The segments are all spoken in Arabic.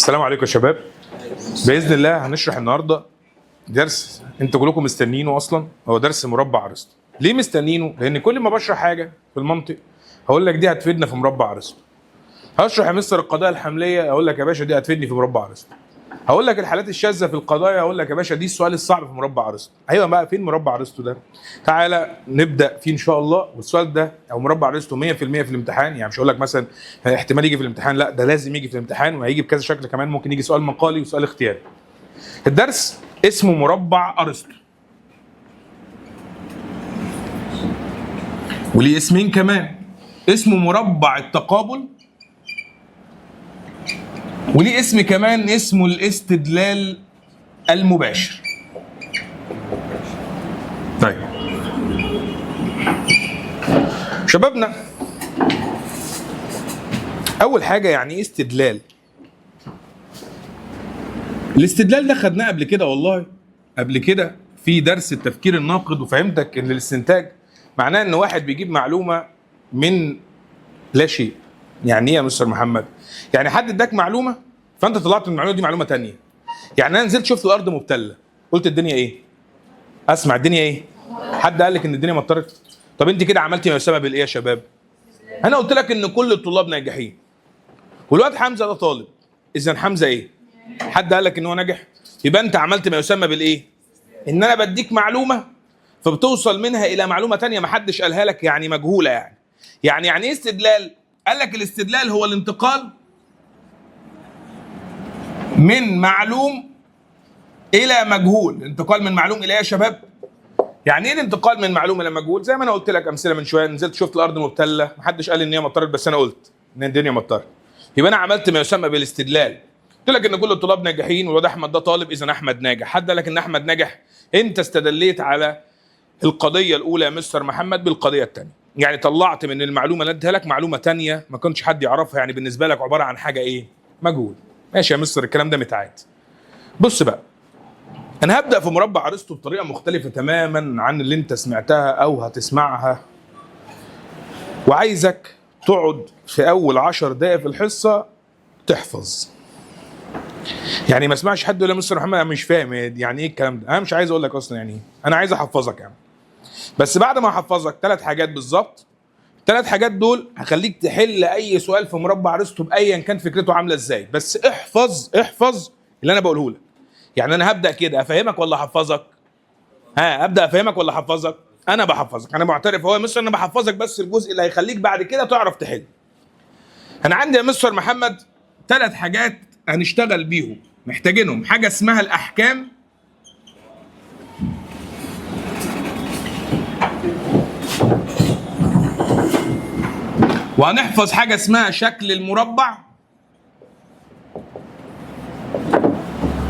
السلام عليكم يا شباب. باذن الله هنشرح النهارده درس انتوا كلكم مستنيينه اصلا، هو درس مربع ارسطو. ليه مستنيينه؟ لان كل ما بشرح حاجه في المنطق هقول لك دي هتفيدنا في مربع ارسطو. هشرح يا مستر القضايا الحمليه، اقول لك يا باشا دي هتفيدني في مربع ارسطو. هقول لك الحالات الشاذه في القضايا، اقول لك يا باشا دي السؤال الصعب في مربع ارسطو. ايوه بقى، فين مربع ارسطو ده؟ تعالى نبدا فيه ان شاء الله. والسؤال ده او مربع ارسطو 100% في الامتحان، يعني مش هقول لك مثلا احتمال يجي في الامتحان، لا ده لازم يجي في الامتحان، وهيجي بكذا شكل كمان. ممكن يجي سؤال مقالي وسؤال اختياري. الدرس اسمه مربع ارسطو، وليه اسمين كمان، اسمه مربع التقابل، وليه اسم كمان اسمه الاستدلال المباشر. طيب شبابنا، اول حاجه يعني ايه استدلال؟ الاستدلال ده خدناه قبل كده، والله قبل كده في درس التفكير الناقد، وفهمتك ان الاستنتاج معناه ان واحد بيجيب معلومه من لا شيء. يعني ايه يا مستر محمد؟ يعني حد اداك معلومه فانت طلعت من المعلومه دي معلومه تانية. يعني انا نزلت شفت الارض مبتله، قلت الدنيا ايه؟ اسمع، الدنيا ايه؟ حد قال لك ان الدنيا مطرت؟ طب انت كده عملتي ما يسمى بالايه يا شباب؟ انا قلت لك ان كل الطلاب ناجحين، والواد حمزه ده طالب، اذا حمزه ايه؟ حد قال لك ان هو ناجح؟ يبقى انت عملت ما يسمى بالايه؟ ان انا بديك معلومه فبتوصل منها الى معلومه تانية ما حدش قالها لك، يعني مجهوله. يعني ايه استدلال؟ قال لك الاستدلال هو الانتقال من معلوم الى مجهول. الانتقال من معلوم الى ايه يا شباب؟ يعني ايه الانتقال من معلوم الى مجهول؟ زي ما انا قلت لك امثله من شويه، نزلت شفت الارض مبتله، محدش قال ان هي مطرت بس انا قلت ان الدنيا مطرت، يبقى انا عملت ما يسمى بالاستدلال. قلت لك ان كل الطلاب ناجحين والواد احمد ده طالب، اذا احمد ناجح. حد قال لك ان احمد ناجح؟ انت استدليت على القضيه الاولى يا مستر محمد بالقضيه الثانيه، يعني طلعت من المعلومه اللي اديها لك معلومه ثانيه ما كنتش حد يعرفها، يعني بالنسبه لك عباره عن حاجه ايه؟ مجهول. ماشي يا مستر، الكلام ده متعاد. بص بقى، انا هبدا في مربع ارسطو بطريقه مختلفه تماما عن اللي انت سمعتها او هتسمعها، وعايزك تقعد في اول 10 دقائق في الحصه تحفظ. يعني ما اسمعش حد يقول يا مستر محمد انا مش فاهم يعني ايه الكلام ده. انا مش عايز اقول لك اصلا يعني ايه، انا عايز احفظك يعني. بس بعد ما احفظك 3 حاجات بالظبط، 3 حاجات دول هخليك تحل اي سؤال في مربع ارسطو بايا كان فكرته عامله ازاي. بس احفظ اللي انا بقوله لك. يعني انا هبدا كده افهمك ولا احفظك؟ ابدا افهمك ولا احفظك؟ انا بحفظك، انا معترف هو يا مستر انا بحفظك، بس الجزء اللي هيخليك بعد كده تعرف تحل. انا عندي يا مستر محمد 3 حاجات هنشتغل بيهم، محتاجينهم. حاجه اسمها الاحكام، وهنحفظ حاجه اسمها شكل المربع،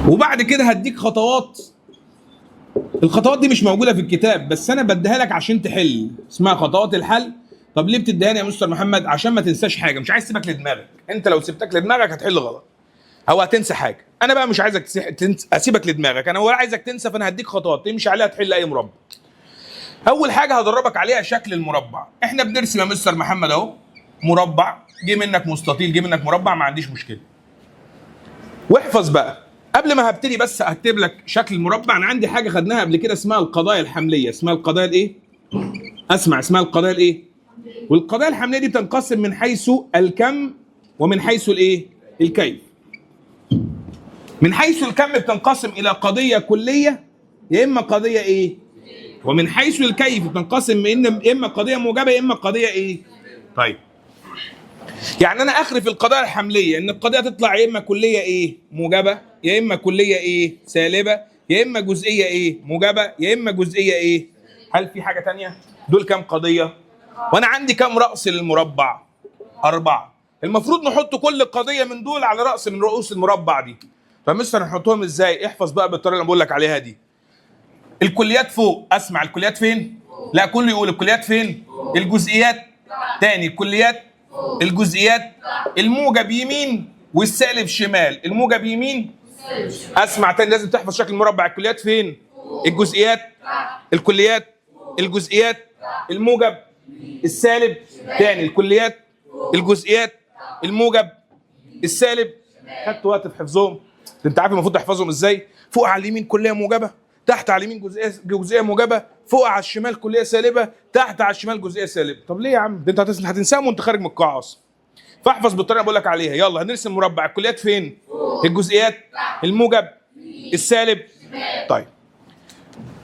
وبعد كده هديك خطوات. الخطوات دي مش موجوده في الكتاب بس انا بديها لك عشان تحل، اسمها خطوات الحل. طب ليه بتديها لي يا مستر محمد؟ عشان ما تنساش حاجه، مش عايز اسيبك لدماغك. انت لو سبتك لدماغك هتحل غلط او هتنسى حاجه. انا بقى مش عايزك اسيبك لدماغك، انا ولا عايزك تنسى، فانا هديك خطوات تمشي عليها تحل اي مربع. اول حاجه هدربك عليها شكل المربع. احنا بنرسم يا مستر محمد اهو مربع، جه منك مستطيل، جه منك مربع، ما عنديش مشكله. واحفظ بقى قبل ما هبتدي، بس هكتب لك شكل المربع. انا عندي حاجه خدناها قبل كده اسمها القضايا الحمليه. اسمها القضايا الايه؟ اسمع، اسمها القضايا الايه؟ والقضايا الحمليه دي بتنقسم من حيث الكم ومن حيث الايه؟ الكيف. من حيث الكم بتنقسم الى قضيه كليه يا اما قضيه ايه؟ ومن حيث الكيف بتنقسم من اما قضيه موجبه يا اما قضيه ايه؟ طيب يعني انا اخري في القضايا الحمليه ان القضيه تطلع يا اما كليه ايه؟ موجبه، يا اما كليه ايه؟ سالبه، يا اما جزئيه ايه؟ موجبه، يا اما جزئيه ايه؟ هل في حاجه تانية؟ دول كام قضيه؟ وانا عندي كام راس للمربع؟ 4. المفروض نحط كل قضيه من دول على راس من رؤوس المربع دي. فمستر نحطهم ازاي؟ احفظ بقى بالطريقه اللي بقول لك عليها دي. الكليات فوق، اسمع، الكليات فين؟ لا كله يقول الكليات فين؟ الجزئيات. تاني، الكليات، الجزئيات. الموجب يمين والسالب شمال. الموجب يمين، اسمع تاني، لازم تحفظ شكل المربع. الكليات فين؟ الجزئيات، الكليات، الجزئيات، الموجب، السالب. تاني، الكليات، الجزئيات، الموجب، السالب، خدت وقت في حفظهم؟ انت عارف المفروض تحفظهم ازاي؟ فوق على اليمين كليه موجبه، تحت على اليمين جزئيه موجبه، فوق على الشمال كليه سالبه، تحت على الشمال جزئيه سالبه. طب ليه يا عم؟ ده انت هتنساهم وانت خارج من القاعه اصلا. فاحفظ بالطريقه بقول لك عليها. يلا هنرسم مربع، الكليات فين؟ الجزئيات، الموجب، السالب. طيب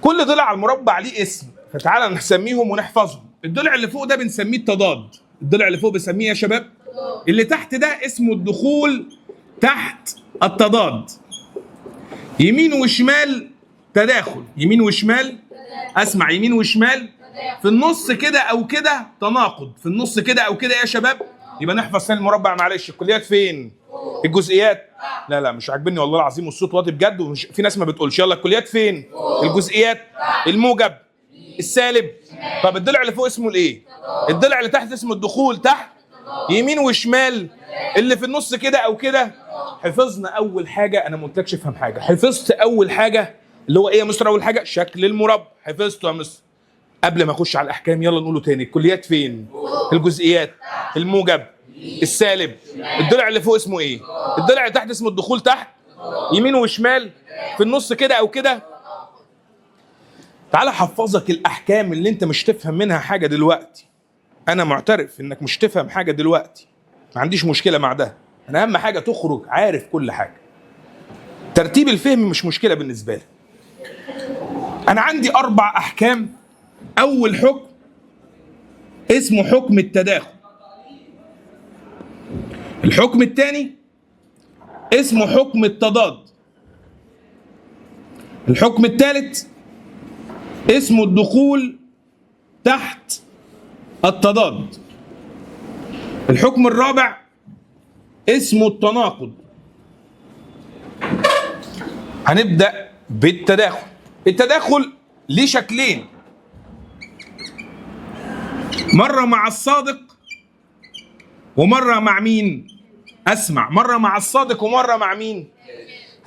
كل ضلع على المربع ليه اسم، فتعالى نسميهم ونحفظهم. الضلع اللي فوق ده بنسميه التضاد. الضلع اللي فوق بنسميه يا شباب، اللي تحت ده اسمه الدخول تحت التضاد. يمين وشمال تداخل، يمين وشمال، اسمع، يمين وشمال، في النص كده او كده تناقض، في النص كده او كده يا شباب. يبقى نحفظ ثاني المربع. معلش الكليات فين؟ الجزئيات. لا مش عاجبني والله العظيم، والصوت واطي بجد، ومش في ناس ما بتقولش. يلا الكليات فين؟ الجزئيات، الموجب، السالب. طب الضلع اللي فوق اسمه الايه؟ الضلع اللي تحت اسمه الدخول تحت. يمين وشمال، اللي في النص كده او كده. حفظنا اول حاجه، انا ما قلتلكش افهم حاجه. حفظت اول حاجه اللي هو ايه يا مستر؟ اول حاجه شكل المربع، حفظته يا مستر. قبل ما اخش على الاحكام يلا نقوله تاني. الكليات فين؟ الجزئيات، الموجب، السالب. الضلع اللي فوق اسمه ايه؟ الضلع اللي تحت اسمه الدخول تحت. يمين وشمال، في النص كده او كده. تعالى حفظك الاحكام اللي انت مش تفهم منها حاجه دلوقتي. انا معترف انك مش تفهم حاجه دلوقتي، ما عنديش مشكله مع ده. انا اهم حاجه تخرج عارف كل حاجه. ترتيب الفهم مش مشكله بالنسبه لي. انا عندي 4 احكام. اول حكم اسمه حكم التداخل. الحكم الثاني اسمه حكم التضاد. الحكم الثالث اسمه الدخول تحت التضاد. الحكم الرابع اسمه التناقض. هنبدأ بالتداخل. التداخل ليه شكلين، مرة مع الصادق ومرة مع مين؟ اسمع، مرة مع الصادق ومرة مع مين؟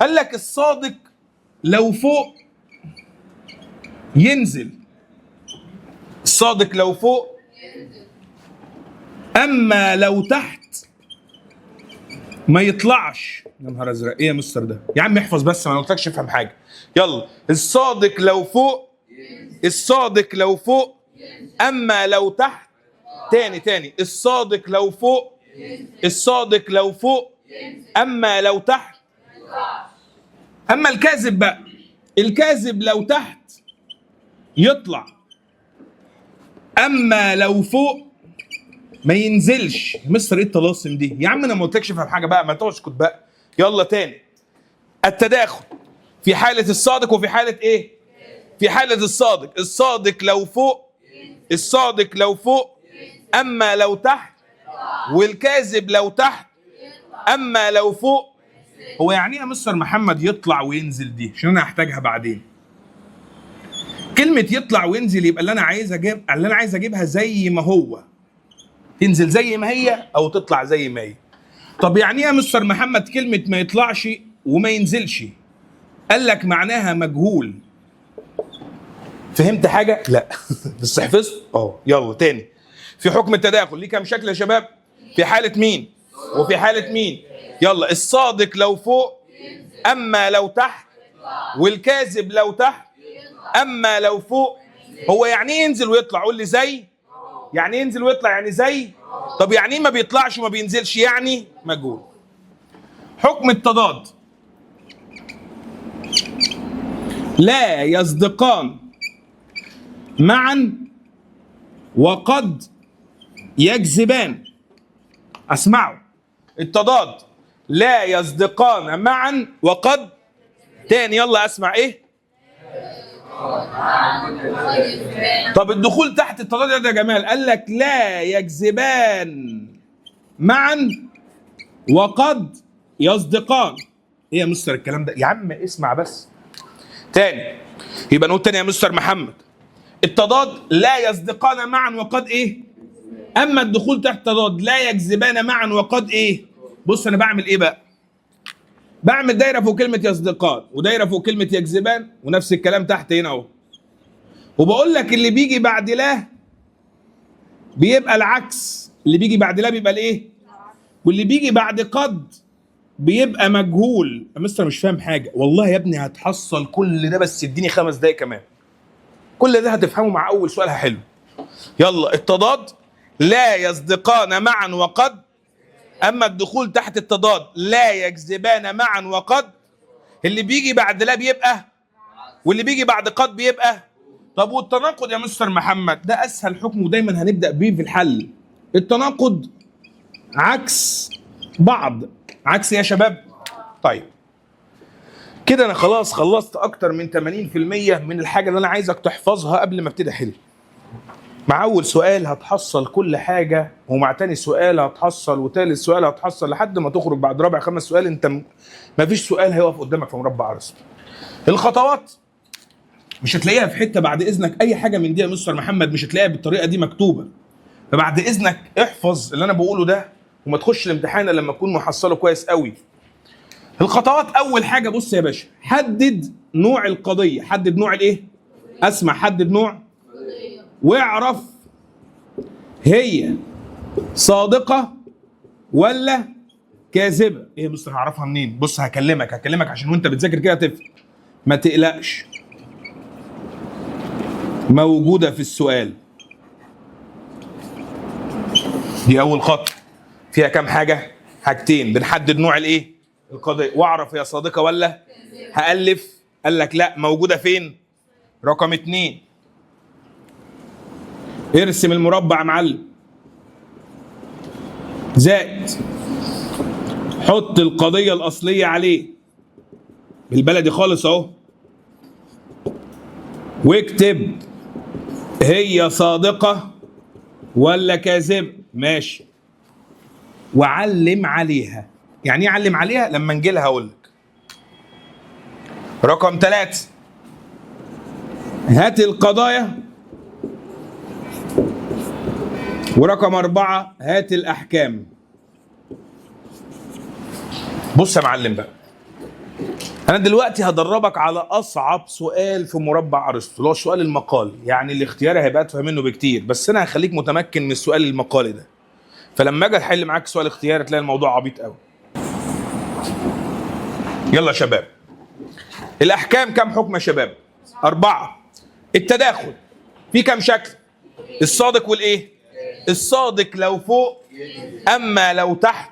قال لك الصادق لو فوق ينزل، الصادق لو فوق، اما لو تحت ما يطلعش. يا نهار ازرق، ايه يا مستر ده؟ يا عم احفظ بس، ما قلتلكش افهم حاجه. يلا الصادق لو فوق، الصادق لو فوق، اما لو تحت. تاني الصادق لو فوق، الصادق لو فوق، اما لو تحت. اما الكاذب بقى، الكاذب لو تحت يطلع، اما لو فوق ما ينزلش. مستر ايه الطلاسم دي؟ يا عم انا ما قلتلكش افهم حاجه بقى، ما تسكت بقى. يلا تاني. التداخل في حاله الصادق وفي حاله ايه؟ في حاله الصادق. الصادق لو فوق، الصادق لو فوق، اما لو تحت. والكاذب لو تحت، اما لو فوق. هو يعني ايه يا مستر محمد يطلع وينزل دي؟ عشان انا هحتاجها بعدين. كلمه يطلع وينزل يبقى اللي انا عايز اجيبها زي ما هو، تنزل زي ما هي او تطلع زي ما هي. طب يعني ايه يا مستر محمد كلمه ما يطلعش وما ينزلش؟ قال لك معناها مجهول. فهمت حاجه؟ لا بس حفظت. يلا تاني. في حكم التداخل ليه كام شكل يا شباب؟ في حاله مين وفي حاله مين؟ يلا الصادق لو فوق، اما لو تحت. والكاذب لو تحت، اما لو فوق. هو يعني ايه ينزل ويطلع؟ قول لي زي. يعني ايه ينزل ويطلع؟ يعني زي. طب يعني ايه ما بيطلعش وما بينزلش؟ يعني مجهول. حكم التضاد. لا يصدقان معا وقد يجذبان. اسمعوا، التضاد لا يصدقان معا وقد. تاني يلا اسمع ايه؟ طب الدخول تحت التضاد ده يا جمال، قال لك لا يجذبان معا وقد يصدقان. ايه يا مستر الكلام ده؟ يا عم اسمع بس. تاني، يبقى نقول تاني يا مستر محمد. التضاد لا يصدقان معا وقد ايه؟ اما الدخول تحت التضاد لا يجذبان معا وقد ايه؟ بص انا بعمل ايه بقى؟ بعمل دايره فوق كلمه يصدقان ودايره فوق كلمه يجذبان، ونفس الكلام تحت هنا اهو. وبقول لك اللي بيجي بعد لا بيبقى العكس، اللي بيجي بعد لا بيبقى الايه؟ واللي بيجي بعد قد بيبقى مجهول. يا مستر مش فاهم حاجه. والله يا ابني هتحصل كل ده، بس اديني 5 دقايق كمان. كل ده هتفهمه مع اول سؤال حلو. يلا. التضاد لا يصدقان معا وقد، اما الدخول تحت التضاد لا يجذبان معا وقد. اللي بيجي بعد لا بيبقى، واللي بيجي بعد قد بيبقى. طب والتناقض يا مستر محمد؟ ده اسهل حكم ودايما هنبدا بيه في الحل. التناقض عكس بعض. عكس يا شباب. طيب كده انا خلاص خلصت اكتر من 80% من الحاجه اللي انا عايزك تحفظها قبل ما ابتدي احل. مع اول سؤال هتحصل كل حاجه، ومع تاني سؤال هتحصل، وتالت سؤال هتحصل، لحد ما تخرج بعد رابع 5 سؤال انت مفيش سؤال هيقف قدامك في مربع ارسطو. الخطوات مش هتلاقيها في حته بعد اذنك. اي حاجه من دي يا مستر محمد مش هتلاقيها بالطريقه دي مكتوبه. فبعد اذنك احفظ اللي انا بقوله ده، وما تخش الامتحان لما تكون محصله كويس قوي. الخطوات اول حاجه بص يا باشا، حدد نوع القضيه. حدد نوع الايه؟ اسمع، حدد نوع واعرف هي صادقه ولا كاذبه. ايه يا مستر هعرفها منين؟ بص هكلمك عشان وانت بتذاكر كده تفهم. ما تقلقش، موجوده في السؤال. دي اول خطوه. فيها كام حاجه؟ حاجتين. بنحدد نوع الايه؟ القضيه. واعرف هي صادقه ولا هالف. قال لك لا، موجوده فين؟ رقم 2. ارسم المربع يا معلم. زائد حط القضيه الاصليه عليه بالبلدي خالص اهو، واكتب هي صادقه ولا كاذبه. ماشي. وعلم عليها. يعني ايه علم عليها؟ لما نجي لها هقول لك. رقم 3، هات القضايا. ورقم 4، هات الأحكام. بص يا معلم بقى، أنا دلوقتي هدربك على أصعب سؤال في مربع أرسطو، اللي هو السؤال المقالي. يعني الاختياري هيبقى أتفهم منه بكتير، بس أنا هخليك متمكن من السؤال المقالي ده. فلما أجي أحل معاك سؤال اختياري تلاقي الموضوع عبيط قوي. يلا يا شباب. الأحكام كم حكم يا شباب؟ 4. التداخل في كم شكل؟ الصادق والإيه؟ الصادق لو فوق أما لو تحت،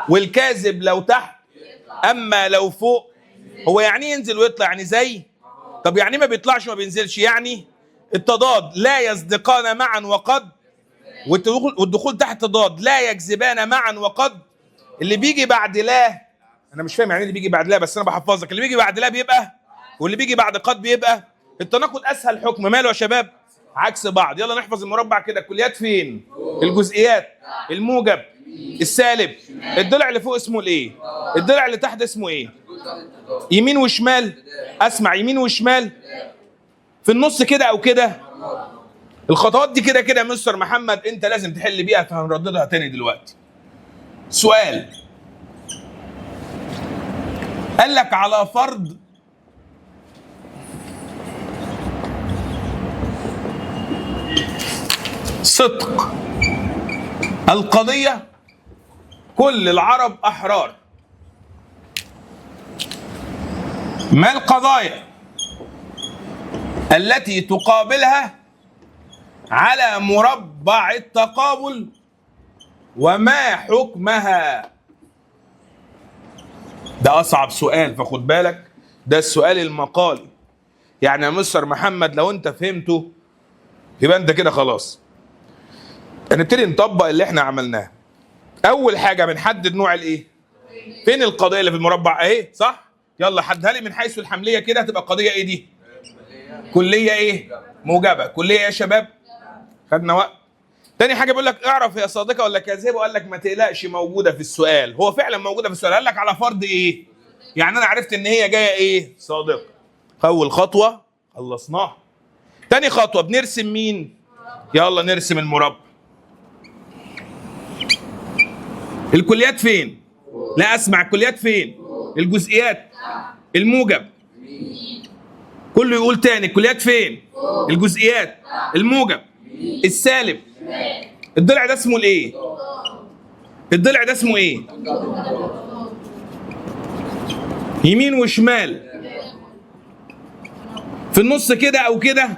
والكاذب لو تحت أما لو فوق. هو يعني ينزل ويطلع؟ يعني زي. طب يعني ما بيطلعش وما بينزلش؟ يعني التضاد لا يصدقان معا وقد، والدخول تحت التضاد لا يجذبان معا وقد. اللي بيجي بعد لا، انا مش فاهم يعني اللي بيجي بعد لا، بس انا بحفظك. اللي بيجي بعد لا بيبقى، واللي بيجي بعد قد بيبقى. التناقض اسهل حكم ماله يا شباب؟ عكس بعض. يلا نحفظ المربع كده. الكليات فين؟ الجزئيات. الموجب، السالب. الضلع اللي فوق اسمه الايه؟ الضلع اللي تحت اسمه ايه؟ يمين وشمال. اسمع، يمين وشمال. في النص كده او كده. الخطوات دي كده كده يا مستر محمد انت لازم تحل بيها، فهنرددها تاني دلوقتي. سؤال قال لك على فرض صدق القضية كل العرب أحرار، ما القضايا التي تقابلها على مربع التقابل وما حكمها؟ ده أصعب سؤال، فخد بالك. ده السؤال المقالي. يعني يا مستر محمد لو أنت فهمته يبقى أنت كده خلاص. هنبتدي نطبق اللي احنا عملناه. أول حاجة بنحدد نوع الإيه؟ فين القضية اللي في المربع؟ أهي صح؟ يلا حدها لي من حيث الحملية كده. هتبقى قضية إيه دي؟ كلية إيه؟ موجبة. كلية يا شباب؟ خدنا وقت. تاني حاجه بيقول لك اعرف هي صادقه ولا كاذبه، وقال لك ما تقلقش موجوده في السؤال. هو فعلا موجوده في السؤال. قال لك على فرض ايه؟ يعني انا عرفت ان هي جايه ايه؟ صادقه. اول خطوه خلصناها. تاني خطوه بنرسم مين؟ يلا نرسم المربع. الكليات فين؟ لا اسمع، الكليات فين؟ الجزئيات. الموجب. كله يقول تاني، الكليات فين؟ الجزئيات. الموجب. السالب. الضلع ده اسمه الايه؟ الضلع ده اسمه ايه؟ يمين وشمال، في النص كده او كده.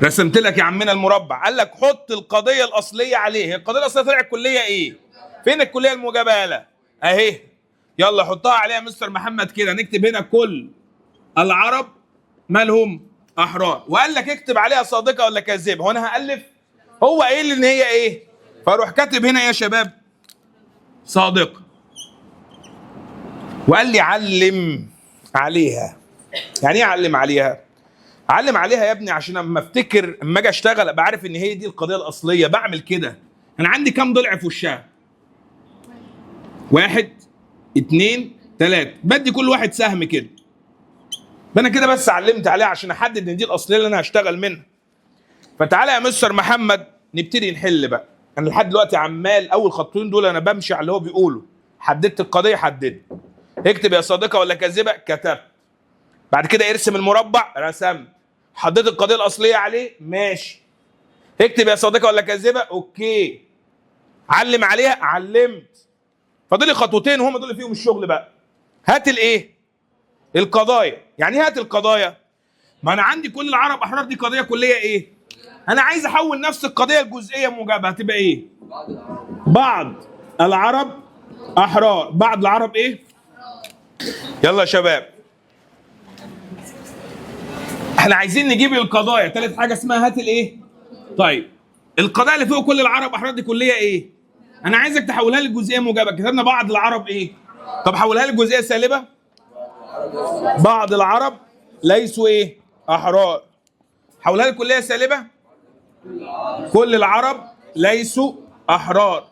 رسمت لك يا عمنا المربع، قال لك حط القضيه الاصليه عليه. هي القضيه الاصليه طلعت الكليه ايه؟ فين الكليه الموجبه؟ يالا اهي، يلا حطها عليها مستر محمد كده. نكتب هنا كل العرب مالهم احرار، وقال لك اكتب عليها صادقه ولا كاذبه. وانا هالف، هو قايل لي ان هي ايه، فاروح كاتب هنا يا شباب صادقه، وقال لي علم عليها. يعني ايه علم عليها؟ علم عليها يا ابني عشان اما افتكر اما اجي اشتغل ابقى عارف ان هي دي القضيه الاصليه. بعمل كده. انا عندي كام ضلع في وشها؟ 1 2 3، بدي كل واحد سهم كده. انا كده بس علمت عليها عشان احدد ان دي الاصليه اللي انا هشتغل منها. فتعالى يا مستر محمد نبتدي نحل بقى. انا لحد دلوقتي عمال اول خطين دول انا بمشي على اللي هو بيقوله. حددت القضيه، حددت. اكتب يا صادقه ولا كاذبه، كتبت. بعد كده ارسم المربع، رسمت. حددت القضيه الاصليه عليه، ماشي. اكتب يا صادقه ولا كاذبه، اوكي. علم عليها، علمت. فاضل لي خطوتين وهم دول اللي فيهم الشغل بقى. هات الايه؟ القضايا. يعني ايه هات القضايا؟ ما انا عندي كل العرب احرار، دي قضيه كليه ايه؟ انا عايز احول نفس القضيه الجزئيه موجبه، هتبقى ايه؟ بعض العرب احرار. بعض العرب ايه؟ يلا يا شباب، احنا عايزين نجيب القضايا. ثالث حاجه اسمها هات الايه؟ طيب القضايا اللي فوق كل العرب احرار دي كليه ايه؟ انا عايزك تحولها لي الجزئيه موجبه. كتبنا بعض العرب ايه؟ طب حولها لي الجزئيه سالبه. بعض العرب ليسوا ايه؟ احرار. حولها لي الكليه سالبه. كل العرب ليسوا احرار.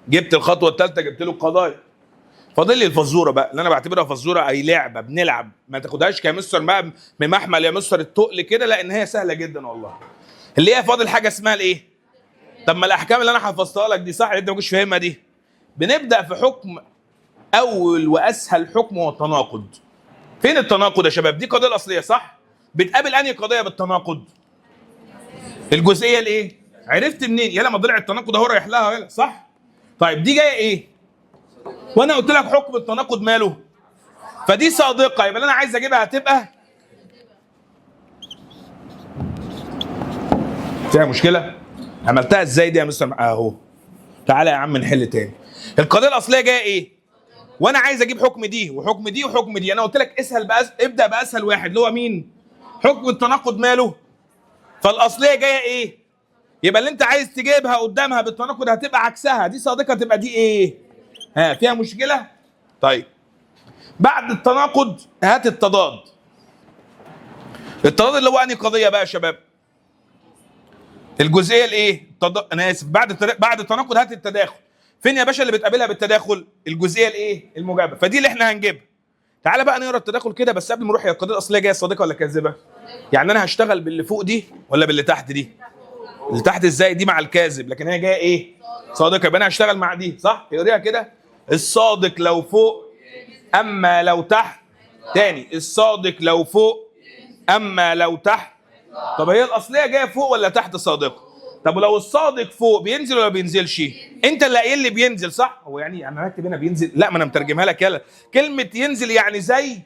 جبت الخطوه الثالثه، جبت له القضايا. فاضل لي الفزوره بقى، اللي انا بعتبرها فزوره اي لعبه بنلعب. ما تاخدهاش كمستر بقى بمحمل يا مستر التقل كده، لا، ان هي سهله جدا والله. اللي هي فاضل حاجه اسمها الايه؟ طب ما الاحكام اللي انا حفظتها لك دي صح، اللي انت ما كنتش فاهمها دي. بنبدا في حكم اول واسهل حكم هو التناقض. فين التناقض يا شباب؟ دي القضيه الاصليه صح؟ بتقابل انهي قضيه بالتناقض؟ الجزئيه الايه؟ عرفت منين؟ يلا ما ضلع التناقض اهو رايح لها يلا صح؟ طيب دي جايه ايه؟ وانا قلت لك حكم التناقض ماله؟ فدي صادقه، يبقى انا عايز اجيبها هتبقى فيها مشكله. عملتها ازاي دي يا مستر؟ اهو. تعالى يا عم نحل تاني. القضيه الاصليه جايه ايه؟ وانا عايز اجيب حكم دي وحكم دي وحكم دي. انا قلت لك اسهل ابدا باسهل واحد اللي هو مين؟ حكم التناقض ماله؟ فالاصليه جايه ايه؟ يبقى اللي انت عايز تجيبها قدامها بالتناقض هتبقى عكسها. دي صادقه تبقى دي ايه؟ ها فيها مشكله؟ طيب بعد التناقض هات التضاد. التضاد اللي هو انهي قضيه بقى يا شباب؟ الجزئيه الايه؟ انا اسف، بعد التناقض هات التداخل. فين يا باشا اللي بتقابلها بالتداخل؟ الجزئيه الايه؟ الموجبه. فدي اللي احنا هنجيبها. تعالى بقى نقرا التداخل كده، بس قبل ما نروح، هي القضيه الاصليه جايه صادقه ولا كاذبه؟ يعني انا هشتغل باللي فوق دي ولا باللي تحت دي؟ اللي تحت ازاي؟ دي مع الكاذب، لكن هي جايه ايه؟ صادقه. يبقى انا هشتغل مع دي صح؟ اقريها كده. الصادق لو فوق اما لو تحت. تاني، الصادق لو فوق اما لو تحت. طب هي الاصليه جايه فوق ولا تحت صادقه؟ طب ولو الصادق فوق بينزل ولا بينزلش؟ انت اللي قايل لي بينزل صح؟ هو يعني انا هكتب هنا بينزل؟ لا، ما انا مترجمها لك. يلا كلمه ينزل يعني زي.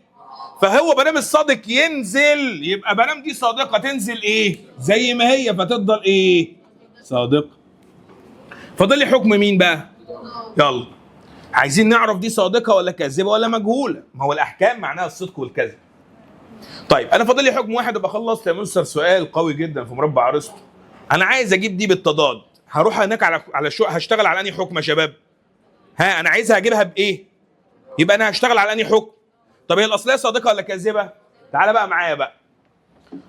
فهو ما دام الصادق ينزل يبقى ما دام دي صادقه تنزل ايه؟ زي ما هي، فتفضل ايه؟ صادقه. فاضل لي حكم مين بقى؟ يلا عايزين نعرف دي صادقه ولا كاذبه ولا مجهوله. ما هو الاحكام معناها الصدق والكذب. طيب انا فاضل لي حكم واحد وابقى خلصت يا مستر. سؤال قوي جدا في مربع ارسطو. انا عايز اجيب دي بالتضاد. هروح هناك على شو هشتغل على انهي حكم يا شباب؟ ها انا عايزها اجيبها بايه؟ يبقى انا هشتغل على انهي حكم؟ طب هي الاصليه صادقه ولا كاذبه؟ تعالى بقى معايا بقى.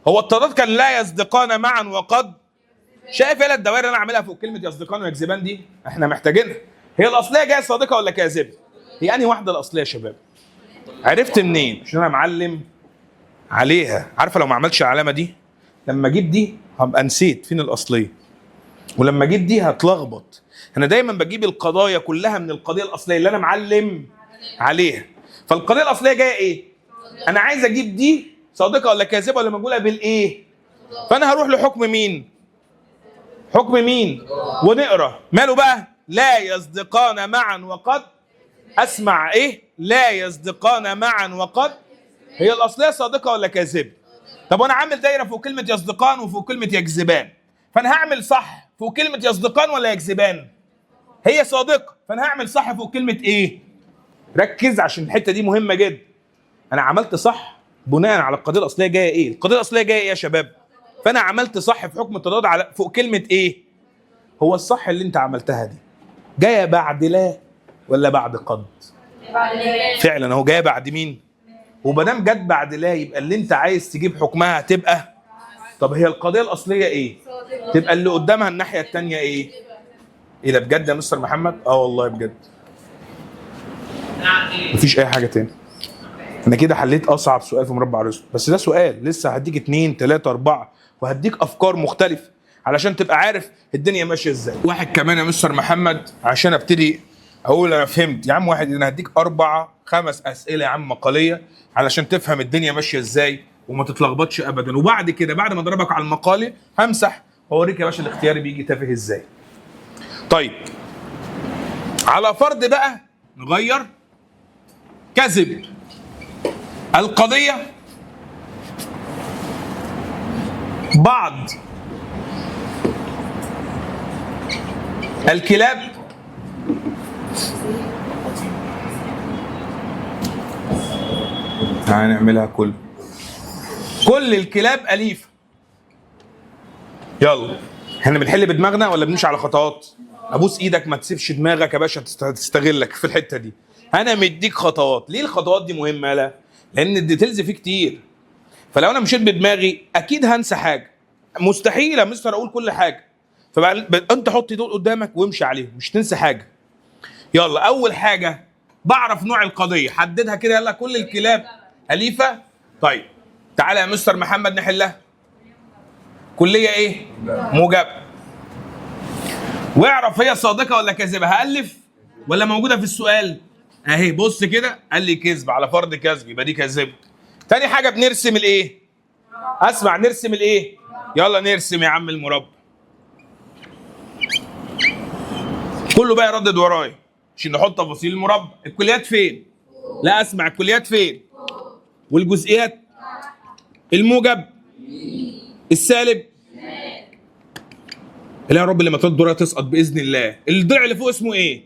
هو التضاد كان لا يصدقان معا وقد. شايف ايه الدوائر اللي انا عاملها فوق كلمه يصدقان ويكذبان دي؟ احنا محتاجينها. هي الاصليه جايه صادقه ولا كاذبه؟ هي انهي واحده الاصليه يا شباب؟ عرفت منين؟ عشان انا معلم عليها. عارفه لو ما عملتش العلامه دي لما اجيب دي هبقى نسيت فين الاصليه، ولما اجيب دي هتلخبط. انا دايما بجيب القضايا كلها من القضيه الاصليه اللي انا معلم عليها. فالقضيه الاصليه جايه ايه؟ انا عايز اجيب دي صادقه ولا كاذبه ولا مجهوله بالايه؟ فانا هروح لحكم مين؟ حكم مين؟ ونقرا ماله بقى؟ لا يصدقان معا وقد اسمع ايه؟ لا يصدقان معا وقد. هي الاصليه صادقه ولا كاذبه؟ طب وانا عامل دايره فوق كلمه يصدقان وفوق كلمه يكذبان، فانا هعمل صح فوق كلمه يصدقان ولا يكذبان؟ هي صادقه، فانا هعمل صح فوق كلمه ايه؟ ركز عشان الحته دي مهمه جدا. انا عملت صح بناء على القضيه الاصليه جايه ايه؟ القضيه الاصليه جايه ايه يا شباب؟ فانا عملت صح في حكم التضاد على فوق كلمه ايه؟ هو الصح اللي انت عملتها دي جايه بعد لا ولا بعد قد؟ فعلا اهو جايه بعد مين؟ ومادام جت بعد لا يبقى اللي انت عايز تجيب حكمها هتبقى. طب هي القضيه الاصليه ايه؟ تبقى اللي قدامها الناحيه الثانيه ايه؟ ايه ده بجد يا مستر محمد؟ اه والله بجد. مفيش اي حاجه تاني. انا كده حليت اصعب سؤال في مربع رزق، بس ده سؤال لسه هديك 2 3 4 وهديك افكار مختلفه علشان تبقى عارف الدنيا ماشيه ازاي. واحد كمان يا مستر محمد عشان ابتدي اقول انا فهمت يا عم. واحد انا هديك 4 5 اسئله يا عم مقاليه علشان تفهم الدنيا ماشيه ازاي وما تتلخبطش ابدا، وبعد كده بعد ما اضربك على المقالي همسح واوريك يا باشا الاختياري بيجي تافه ازاي. طيب على فرض بقى نغير كذب القضية بعض الكلاب هنعملها كل الكلاب أليفة. يلا احنا بنحل بدماغنا ولا بنمشي على خطوات؟ ابوس ايدك ما تسيبش دماغك يا باشا تستغلك في الحته دي. انا مديك خطوات. ليه الخطوات دي مهمه؟ لا لان الديتيلز فيه كتير، فلو انا مشيت بدماغي اكيد هنسى حاجه. مستحيل يا مستر اقول كل حاجه، فبقى انت حط دول قدامك وامشي عليهم مش تنسى حاجه. يلا اول حاجه بعرف نوع القضيه، حددها كده. يلا كل الكلاب اليفه. طيب تعالى يا مستر محمد نحلها. كليه ايه؟ موجبه. واعرف هي صادقه ولا كاذبه. هالف ولا موجوده في السؤال اهي؟ بص كده قال لي كذب، على فرض كذب يبقى دي كاذبه. تاني حاجه بنرسم الايه؟ اسمع نرسم الايه؟ يلا نرسم يا عم المربع. كله بقى يردد ورايا عشان نحط تفاصيل المربع. الكليات فين؟ لا اسمع، الكليات فين؟ والجزئيات؟ الموجب السالب. لا يا رب لما ترد دورها تسقط باذن الله. الضلع اللي فوق اسمه ايه؟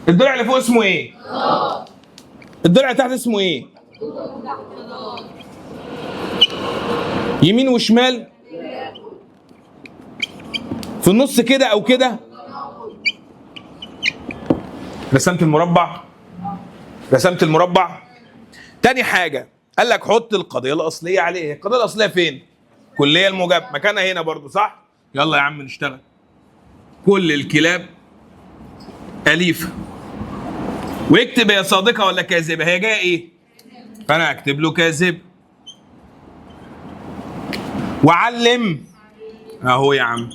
الضلع اللي فوق اسمه ايه؟ الضلع اللي تحت اسمه ايه؟ يمين وشمال في النص كده او كده. رسمت المربع. رسمت المربع. تاني حاجه قال لك حط القضيه الاصليه عليه. القضيه الاصليه فين؟ كليه الموجب، مكانها هنا برضو صح؟ يلا يا عم نشتغل. كل الكلاب أليفة. واكتب هي صادقة ولا كاذبة. هي جاية ايه؟ فأنا هكتب له كاذب. وعلم أهو يا عم.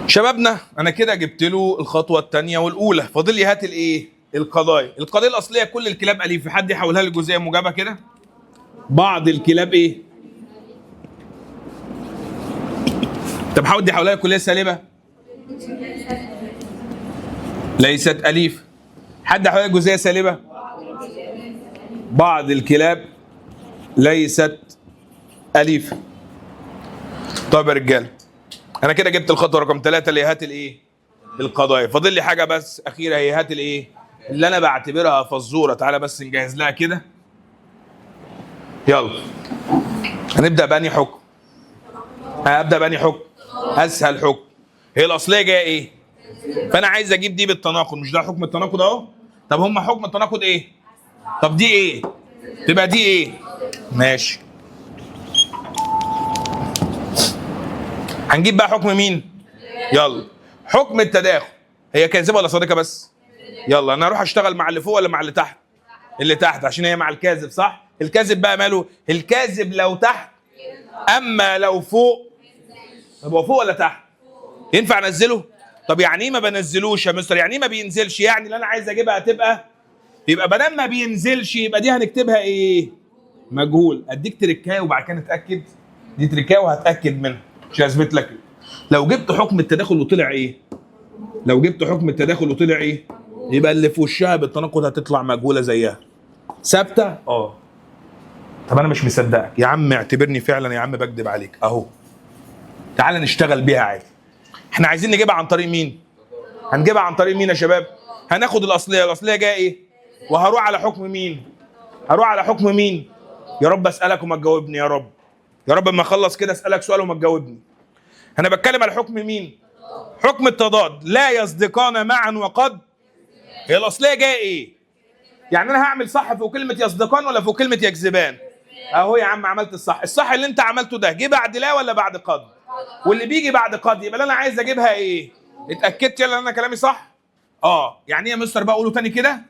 شبابنا أنا كده جبت له الخطوة الثانية والأولى، فاضل لي هات الإيه؟ القضايا. القضية الأصلية كل الكلاب أليفة. حد يحولها لجزئية موجبة كده. بعض الكلاب إيه؟ طب حاول دي حولها لكلية سالبة. ليست أليفة. حد حولها لجزئية سالبة. بعض الكلاب ليست أليفة. طب يا رجالة أنا كده جبت الخطوة رقم 3 اللي هات الإيه؟ القضايا. فاضل لي حاجة بس أخيرة هي هات الإيه؟ اللي أنا بعتبرها فزورة. تعالى بس نجهز لها كده. يلا هنبدأ بأني حكم. هبدأ بأني حكم. أسهل حكم. هي الأصلية جاية إيه؟ فأنا عايز أجيب دي بالتناقض. مش ده حكم التناقض أهو؟ طب هما حكم التناقض إيه؟ طب دي إيه؟ تبقى دي إيه؟ ماشي. هنجيب بقى حكم مين؟ يلا حكم التداخل. هي كاذبة ولا صادقة بس؟ يلا أنا هروح أشتغل مع اللي فوق ولا مع اللي تحت؟ اللي تحت عشان هي مع الكاذب صح؟ الكاذب بقى ماله؟ الكاذب لو تحت، أما لو فوق. يبقى فوق ولا تحت؟ ينفع أنزله؟ طب يعني إيه ما بنزلوش يا مستر؟ يعني إيه ما بينزلش؟ يعني اللي أنا عايز أجيبها هتبقى، يبقى بدل ما بينزلش يبقى دي هنكتبها إيه؟ مجهول. أديك تركاية وبعد كده نتأكد. دي تركاية وهتأكد منها عشان أثبت لك. لو جبت حكم التداخل وطلع ايه؟ لو جبت حكم التداخل وطلع ايه؟ يبقى اللي في وشها بالتناقض هتطلع مجهوله زيها. ثابته؟ اه. طب انا مش مصدقك يا عم، اعتبرني فعلا يا عم بكذب عليك اهو. تعال نشتغل بيها عادي. احنا عايزين نجيبها عن طريق مين؟ هنجيبها عن طريق مين يا شباب؟ هناخد الاصليه، الاصليه جايه ايه؟ وهروح على حكم مين؟ هروح على حكم مين؟ يا رب اسالك وما تجاوبني يا رب. يا رب اما اخلص كده اسالك سؤال وما تجاوبني. انا بتكلم على حكم مين؟ حكم التضاد. لا يصدقان معا وقد. هي الاصليه جايه ايه؟ يعني انا هعمل صح فوق كلمه يصدقان ولا فوق كلمه يكذبان؟ اهو يا عم عملت الصح. الصح اللي انت عملته ده جه بعد لا ولا بعد قد؟ واللي بيجي بعد قد يبقى انا عايز اجيبها ايه؟ اتاكدت يلا انا كلامي صح؟ اه. يعني ايه يا مستر بقى؟ اقوله تاني كده.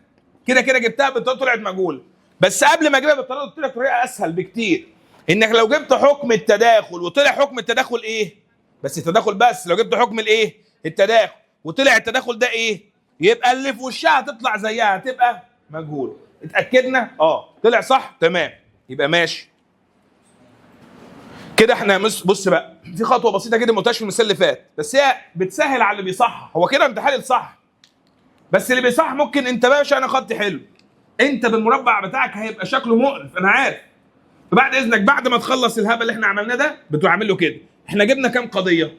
كده كده جبتها بالطريقه طلعت مجهوله. بس قبل ما اجيبها بالطريقه قلت لك طريقه اسهل بكتير. انك لو جبت حكم التداخل وطلع حكم التداخل ايه؟ بس التداخل بس. لو جبت حكم الايه؟ التداخل وطلع التداخل ده ايه؟ يبقى اللي في وشها هتطلع زيها، هتبقى مجهول. اتاكدنا؟ اه. طلع صح؟ تمام. يبقى ماشي. كده احنا بص بقى، في خطوه بسيطه كده ما قلتهاش في المثال اللي فات، بس هي بتسهل على اللي بيصحح. هو كده انت حلل صح، بس اللي بيصحح ممكن انت باشا انا خطي حلو، انت بالمربع بتاعك هيبقى شكله مقرف انا عارف. فبعد اذنك بعد ما تخلص الهبل اللي احنا عملناه ده بتعمل له كده. احنا جبنا كام قضيه؟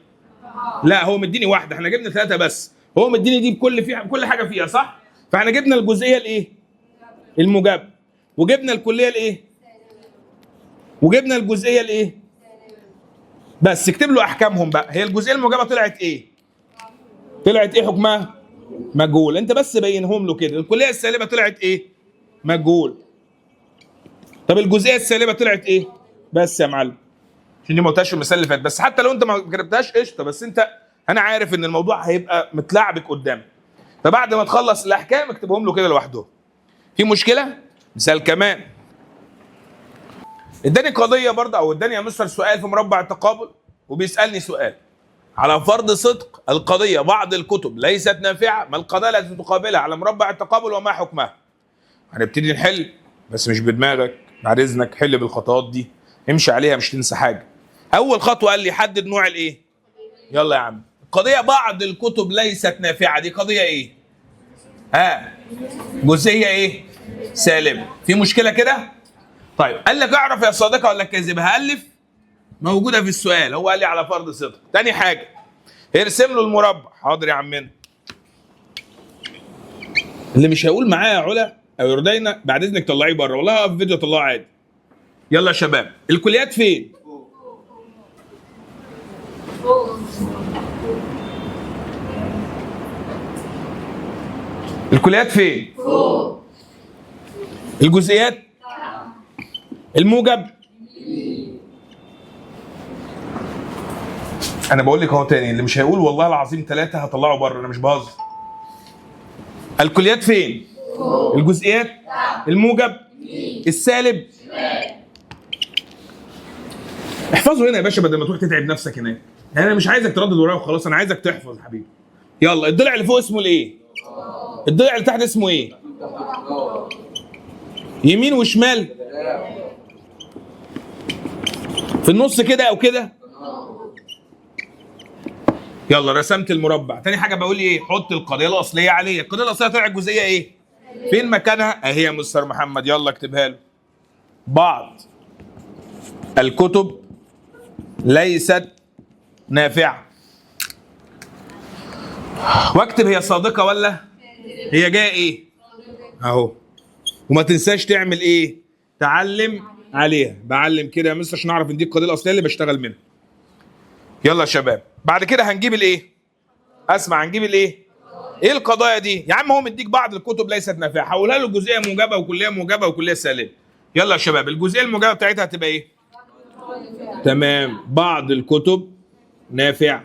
لا هو مديني واحده، احنا جبنا 3 بس. هو مديني دي بكل حاجه فيها صح؟ فاحنا جبنا الجزئيه الايه؟ الموجبه. وجبنا الكليه الايه؟ وجبنا الجزئيه الايه؟ بس اكتب له احكامهم بقى. هي الجزئيه الموجبه طلعت ايه؟ طلعت ايه حكمها؟ مجهول. انت بس بينهم له كده. الكليه السالبه طلعت ايه؟ مجهول. طب الجزئيه السالبه طلعت ايه؟ بس يا معلم. عشان دي ما قلتهاش في المثال اللي فات، بس حتى لو انت ما كتبتهاش قشطه، بس انت انا عارف ان الموضوع هيبقى متلعبك قدامك. فبعد ما تخلص الاحكام اكتبهم له كده لوحدهم. في مشكله؟ مثال كمان. اداني قضيه برضه، او اداني يا مستر سؤال في مربع التقابل، وبيسالني سؤال على فرض صدق القضيه بعض الكتب ليست نافعه، ما القضايا التي تقابلها على مربع التقابل وما حكمها. هنبتدي نحل، بس مش بدماغك، بعد اذنك حل بالخطوات دي، امشي عليها مش تنسى حاجه. اول خطوه قال لي حدد نوع الايه؟ يلا يا عم. قضيه بعض الكتب ليست نافعه، دي قضيه ايه؟ جزئيه ايه؟ سالبه. في مشكله كده؟ طيب قال لك اعرف يا صادقه ولا كاذبه. هالف موجوده في السؤال، هو قال لي على فرض صدق. تاني حاجه ارسم له المربع. حاضر يا عمنا. اللي مش هيقول معايا يا علا او يرضينا بعد اذنك طلعيه بره، والله اقف فيديو طلعه عادي. يلا يا شباب، الكليات فين؟ الكليات فين؟ الجزئيات؟ الموجب؟ انا بقول لك اهو تاني، اللي مش هيقول والله العظيم 3 هطلعه بره، انا مش بهزر. الكليات فين؟ الجزئيات؟ الموجب؟ السالب؟ احفظه هنا يا باشا بدل ما تروح تتعب نفسك هناك. يعني انا مش عايزك تردد ورايا وخلاص، انا عايزك تحفظ يا حبيبي. يلا الضلع اللي فوق اسمه الايه؟ الضلع اللي تحت اسمه ايه؟ يمين وشمال؟ في النص كده او كده؟ يلا رسمت المربع. تاني حاجه بقول ايه؟ حط القضيه الاصليه عليه. القضيه الاصليه طلعت جزئيه ايه؟ فين مكانها؟ اهي يا مستر محمد، يلا اكتبها له. بعض الكتب ليست نافعه. واكتب هي صادقه ولا هي جايه ايه؟ اهو. وما تنساش تعمل ايه؟ تعلم عليها. بعلم كده يا مستر عشان اعرف ان دي القضيه الاصليه اللي بشتغل منها. يلا يا شباب، بعد كده هنجيب الايه؟ اسمع، هنجيب الايه؟ ايه القضايا دي؟ يا عم هو مديك بعض الكتب ليست نافعه، حولها له جزئيه موجبه وكليه موجبه وكليه سالبه. يلا يا شباب، الجزئيه الموجبه بتاعتها هتبقى ايه؟ تمام، بعض الكتب نافعه.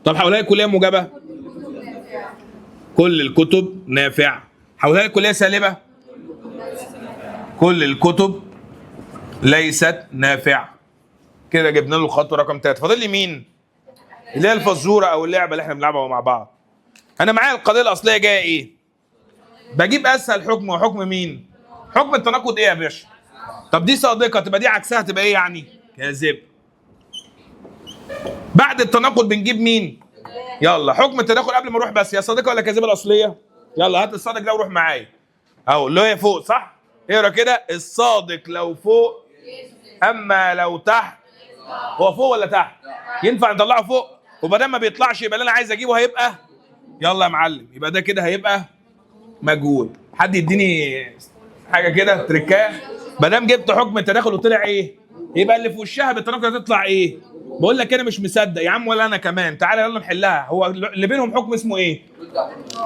طب حولها لي كليه موجبه؟ كل الكتب نافعه. حولها لي كليه سالبه؟ كل الكتب ليست نافعه. كده جبنا له الخطوه رقم 3. فاضل لي مين؟ اللي هي الفزوره او اللعبه اللي احنا بنلعبها مع بعض. انا معايا القضيه الاصليه جايه ايه؟ بجيب اسهل حكم، وحكم مين؟ حكم التناقض ايه يا باشا؟ طب دي صادقه، تبقى دي عكسها تبقى ايه يعني؟ كاذب. بعد التناقض بنجيب مين؟ يلا حكم التداخل قبل ما اروح، بس يا صادقه ولا كاذبه الاصليه؟ يلا هات الصادق ده وروح معايا اهو، اللي هي فوق صح؟ اقرا كده، الصادق لو فوق اما لو تحت. هو فوق ولا تحت؟ ينفع نطلعه فوق؟ وما دام ما بيطلعش يبقى اللي انا عايز اجيبه هيبقى، يلا يا معلم، يبقى ده كده هيبقى مجهول. حد يديني حاجه كده تريكاه. ما دام جبت حكم التداخل وطلع ايه؟ يبقى اللي في وشها بالتناقض هتطلع ايه؟ بقول لك انا مش مصدق يا عم ولا انا كمان، تعالى يلا نحلها. هو اللي بينهم حكم اسمه ايه؟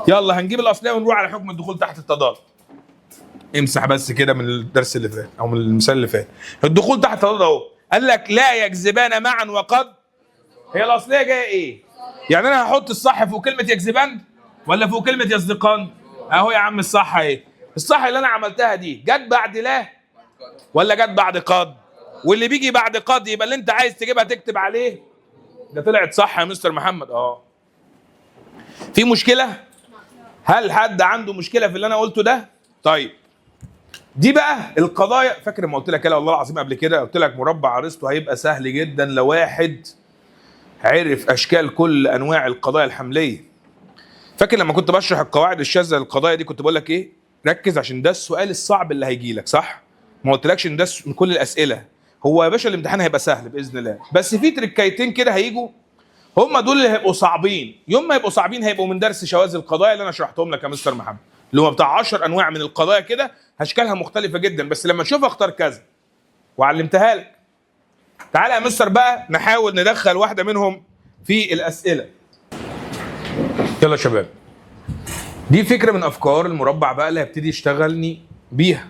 يلا هنجيب الاصليه ونروح على حكم الدخول تحت التضاد. امسح بس كده من الدرس اللي فات او من المثال اللي فات. الدخول تحت التضاد اهو، قال لك لا يجذبان معا وقد. هي الاصليه جايه ايه؟ يعني انا هحط الصح فوق كلمه يجذبان ولا فوق كلمه يصدقان؟ اهو يا عم الصح اهي. الصح اللي انا عملتها دي جت بعد لا ولا جت بعد قد؟ واللي بيجي بعد قد يبقى اللي انت عايز تجيبها تكتب عليه. ده طلعت صح يا مستر محمد. في مشكله؟ هل حد عنده مشكله في اللي انا قلته ده؟ طيب دي بقى القضايا. فاكر ما قلت لك والله العظيم قبل كده، قلت لك مربع ارسطو هيبقى سهل جدا لو واحد عرف اشكال كل انواع القضايا الحمليه. فاكر لما كنت بشرح القواعد الشاذه للقضايا دي كنت بقول لك ايه؟ ركز عشان ده السؤال الصعب اللي هيجي لك، صح؟ ما قلتلكش ان ده من كل الاسئله. هو يا باشا الامتحان هيبقى سهل باذن الله، بس في تركايتين كده هيجوا هم دول اللي هيبقوا صعبين. يوم ما يبقوا صعبين هيبقوا من درس شواذ القضايا اللي انا شرحتهم لك يا مستر محمد، اللي هو بتاع 10 انواع من القضايا كده، اشكالها مختلفه جدا، بس لما تشوفها اختار كذا وعلمتها لك. تعالى يا مستر بقى نحاول ندخل واحده منهم في الاسئله. يلا يا شباب، دي فكره من افكار المربع بقى اللي هيبتدي يشتغلني بيها.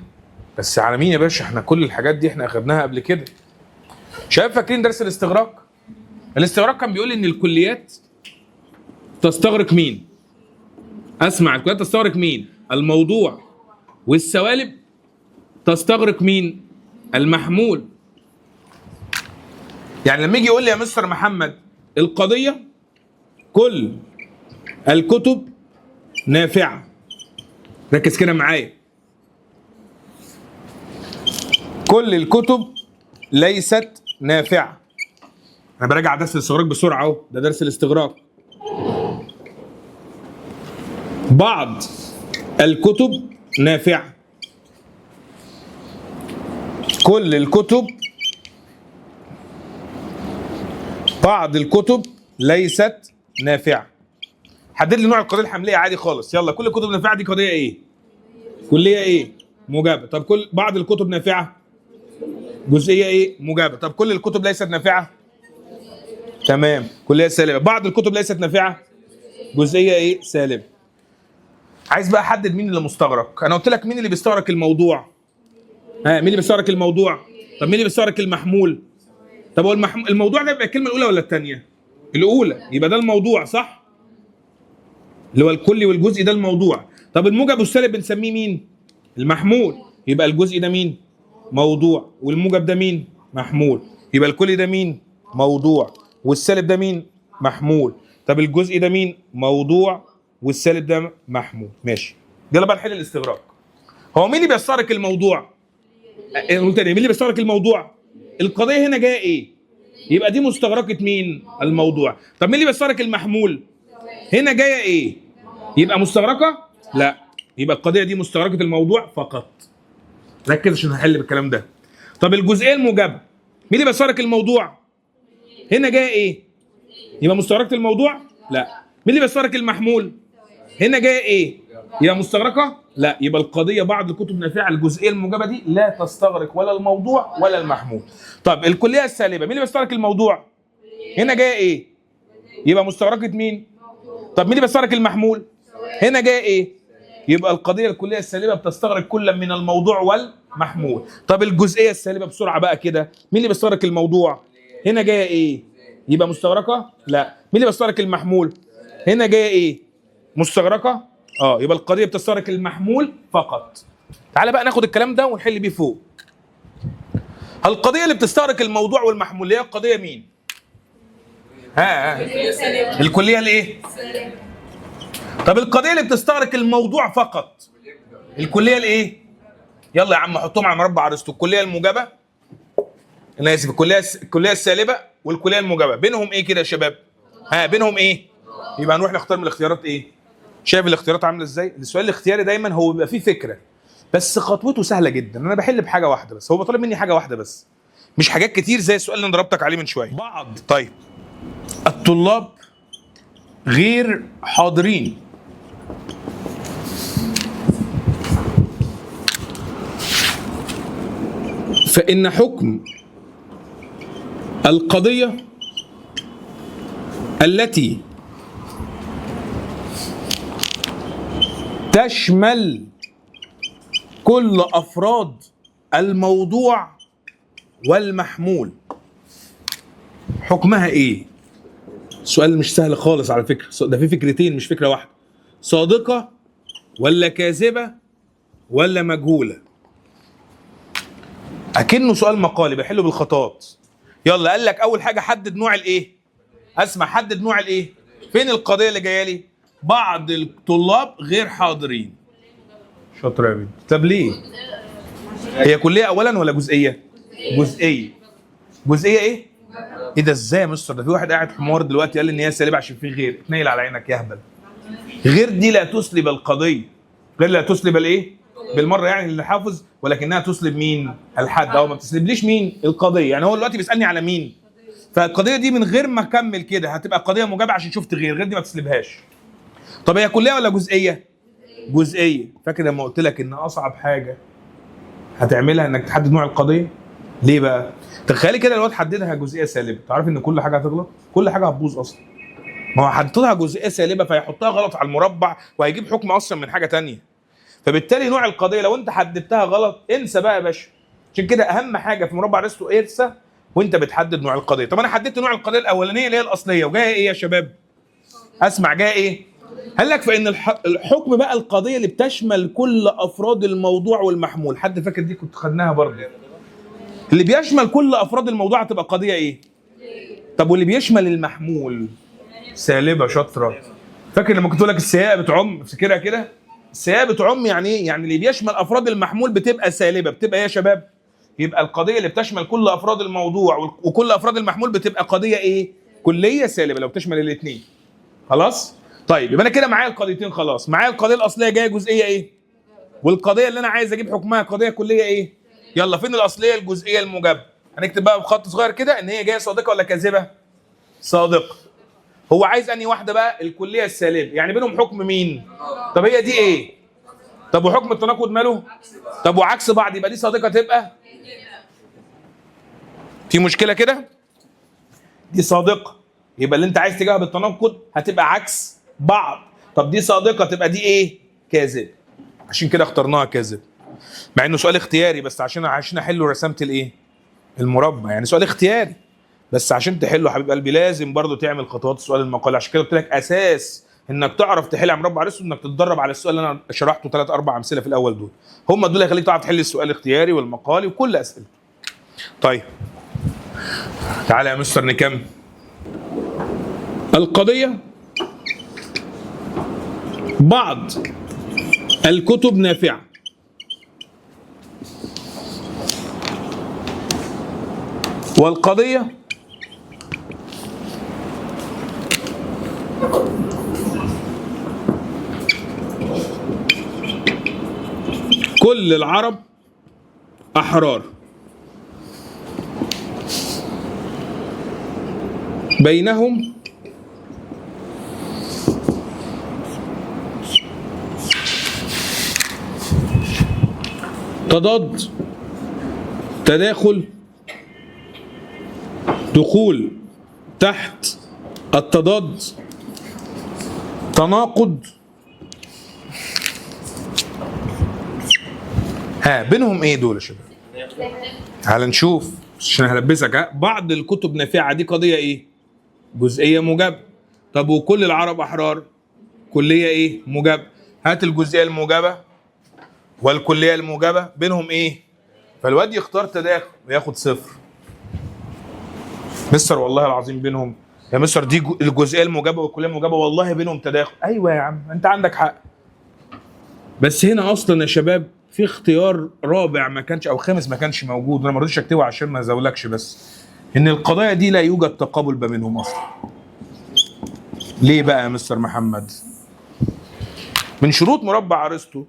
بس على مين يا باشا؟ احنا كل الحاجات دي احنا اخدناها قبل كده. شباب فاكرين درس الاستغراق؟ الاستغراق كان بيقول ان الكليات تستغرق مين؟ اسمع، الكليات تستغرق مين؟ الموضوع. والسوالب تستغرق مين؟ المحمول. يعني لما يجي يقول لي يا مستر محمد القضيه كل الكتب نافعه، ركز كده معايا، كل الكتب ليست نافعه. انا براجع درس الاستغراق بسرعه اهو، ده درس الاستغراق. بعض الكتب نافعه، كل الكتب، بعض الكتب ليست نافعه. حدد لي نوع القضيه الحمليه عادي خالص. يلا كل الكتب نافعه دي قضيه ايه؟ كليه ايه؟ موجبه. طب كل بعض الكتب نافعه، جزئيه ايه؟ موجبه. طب كل الكتب ليست نافعه، تمام، كليه سالبه. بعض الكتب ليست نافعه، جزئيه ايه؟ سالبه. عايز بقى احدد مين اللي مستغرق. انا قلت لك مين اللي بيستغرق الموضوع؟ مين اللي بيستغرق الموضوع؟ طب مين اللي بيستغرق المحمول؟ طب هو الموضوع ده يبقى الكلمه الاولى ولا الثانيه؟ الاولى، يبقى ده الموضوع صح؟ اللي هو الكلي والجزئي ده الموضوع. طب الموجب والسالب بنسميه مين؟ المحمول. يبقى الجزئي ده مين؟ موضوع. والموجب ده مين؟ محمول. يبقى الكلي ده مين؟ موضوع. والسالب ده مين؟ محمول. طب الجزئي ده مين؟ موضوع. والسالب ده محمول. ماشي. يلا بقى نحل الاستغراق. هو مين اللي بيستغرق الموضوع؟ قلت مين اللي بيستغرق الموضوع؟ القضيه هنا جايه ايه؟ يبقى دي مستغرقه مين؟ الموضوع. طب مين اللي بيستغرق المحمول؟ هنا جايه ايه؟ يبقى مستغرقه؟ لا، يبقى القضيه دي مستغرقه الموضوع فقط. ركز عشان هنحل بالكلام ده. طب الجزئيه الموجبه مين اللي بيستغرق الموضوع؟ هنا جايه ايه؟ يبقى مستغرقه الموضوع؟ لا. مين اللي بيستغرق المحمول؟ هنا جايه ايه؟ يبقى مستغرقه؟ لا. يبقى القضيه بعض الكتب نافعه، الجزئيه الموجبه دي لا تستغرق ولا الموضوع ولا المحمول. طب الكليه السالبه مين اللي بيستغرق الموضوع؟ هنا جايه ايه؟ يبقى مستغرقه مين؟ طب مين اللي بيستغرق المحمول؟ هنا جايه ايه؟ يبقى القضيه الكليه السالبه بتستغرق كل من الموضوع والمحمول. طب الجزئيه السالبه بسرعه بقى كده، مين اللي بيستغرق الموضوع؟ هنا جايه ايه؟ يبقى مستغرقه؟ لا. مين اللي بيستغرق المحمول؟ هنا جايه ايه؟ مستغرقه؟ يبقى القضيه بتستغرق المحمول فقط. تعالى بقى ناخد الكلام ده ونحل بيه فوق. القضيه اللي بتستغرق الموضوع والمحمول هي القضيه مين؟ الكليه الايه؟ طب القضيه اللي بتستغرق الموضوع فقط الكليه الايه؟ يلا يا عم حطهم على مربع ارسطو. الكليه الموجبه، انا اسف، الكليه السالبه والكليه الموجبه، بينهم ايه كده يا شباب؟ بينهم ايه؟ يبقى هنروح نختار من الاختيارات ايه؟ شايف الاختيارات عامله ازاي؟ السؤال الاختياري دايما هو بيبقى فيه فكره، بس خطوته سهله جدا. انا بحل بحاجه واحده بس، هو طالب مني حاجه واحده بس، مش حاجات كتير زي السؤال اللي ضربتك عليه من شويه. بعض طيب الطلاب غير حاضرين فإن حكم القضية التي تشمل كل أفراد الموضوع والمحمول حكمها إيه؟ سؤال مش سهل خالص على فكرة، ده في فكرتين مش فكرة واحدة. صادقة ولا كاذبة ولا مجهولة؟ أكنه سؤال مقالي بحله بالخطوات. يلا قال لك أول حاجة حدد نوع الإيه؟ أسمع، حدد نوع الإيه؟ فين القضية اللي جاية لي؟ بعض الطلاب غير حاضرين. شاطر يا بنت. طب ليه؟ هي كلية أولا ولا جزئية؟ جزئية. جزئية إيه؟ ايه ده ازاي يا مستر؟ ده في واحد قاعد حمار دلوقتي قال لي ان هي سالبه عشان في غير. اتنيل على عينك يا هبل. غير دي لا تسلب القضيه. غير لا تسلب الايه؟ بالمره يعني اللي حافظ، ولكنها تسلب مين؟ الحد. او ما بتسلبليش مين؟ القضيه. يعني هو دلوقتي بيسالني على مين؟ فالقضيه دي من غير ما اكمل كده هتبقى قضيه موجبه عشان شفت غير دي ما بتسلبهاش. طب هي كليه ولا جزئيه؟ جزئيه. فاكر لما قلت لك ان اصعب حاجه هتعملها انك تحدد نوع القضيه؟ ليه بقى؟ تخيلي كده الواد حددها جزئيه سالبه، تعرف ان كل حاجه هتغلط؟ كل حاجه هتبوظ اصلا. ما هو حددها جزئيه سالبه فيحطها غلط على المربع وهيجيب حكم اصلا من حاجه ثانيه. فبالتالي نوع القضيه لو انت حددتها غلط انسى بقى يا باشا. عشان كده اهم حاجه في مربع ارسطو انسى وانت بتحدد نوع القضيه. طب انا حددت نوع القضيه الاولانيه اللي هي الاصليه وجايه ايه يا شباب؟ اسمع جايه ايه؟ قال لك فان الحكم بقى القضيه اللي بتشمل كل افراد الموضوع والمحمول. حد فاكر دي كنت خدناها برضه؟ اللي بيشمل كل افراد الموضوع هتبقى قضيه ايه؟ طب واللي بيشمل المحمول؟ سالبه. شاطره. فاكر لما كنت اقول لك السياقه بتعم؟ افتكرها كده. السياقه بتعم يعني ايه؟ يعني اللي بيشمل افراد المحمول بتبقى سالبه. بتبقى ايه يا شباب؟ يبقى القضيه اللي بتشمل كل افراد الموضوع وكل افراد المحمول بتبقى قضيه ايه؟ كليه سالبه لو بتشمل الاثنين. خلاص؟ طيب يبقى انا كده معايا القضيتين. خلاص معايا القضيه الاصليه جايه جزئيه ايه؟ والقضيه اللي انا عايز اجيب حكمها قضيه كليه ايه؟ يلا فين الاصليه الجزئيه الموجبه؟ هنكتب بقى بخط صغير كده ان هي جايه صادقه ولا كاذبه؟ صادقه. هو عايز انهي واحده بقى؟ الكليه السالبه. يعني بينهم حكم مين؟ طب هي دي ايه؟ طب وحكم التناقض ماله؟ طب وعكس بعض يبقى دي صادقه تبقى؟ في مشكله كده؟ دي صادقه يبقى اللي انت عايز تجاوب بالتناقض هتبقى عكس بعض. طب دي صادقه تبقى دي ايه؟ كاذب. عشان كده اخترناها كاذب. مع انه سؤال اختياري بس عشان احله رسمت الايه؟ المربع. يعني سؤال اختياري بس عشان تحله حبيب قلبي لازم برضو تعمل خطوات السؤال المقالي. عشان كده قلت لك اساس انك تعرف تحل على مربع ارسطو انك تتدرب على السؤال اللي انا شرحته 3 4 امثله في الاول دول. هم دول اللي هيخليك تعرف تحل السؤال الاختياري والمقالي وكل اسئلته. طيب تعالى يا مستر نكمل. القضيه بعض الكتب نافعه والقضيه كل العرب أحرار بينهم تضاد تداخل دخول تحت التضاد تناقض. بينهم ايه دول يا شباب؟ تعال نشوف عشان هلبسك. بعض الكتب نافعه دي قضيه ايه؟ جزئيه موجبه. طب وكل العرب احرار؟ كليه ايه؟ موجبه. هات الجزئيه الموجبه والكليه الموجبه بينهم ايه؟ فالواد يختار تداخل وياخد صفر. مستر والله العظيم بينهم يا مستر دي الجزئيه الموجبه والكليه الموجبه والله بينهم تداخل. ايوه يا عم انت عندك حق. بس هنا اصلا يا شباب في اختيار رابع ما كانش او خامس ما كانش موجود وانا ما رضيتش اكتبه عشان ما ازولكش. بس ان القضايا دي لا يوجد تقابل ما بينهم اصلا. ليه بقى يا مستر محمد؟ من شروط مربع ارسطو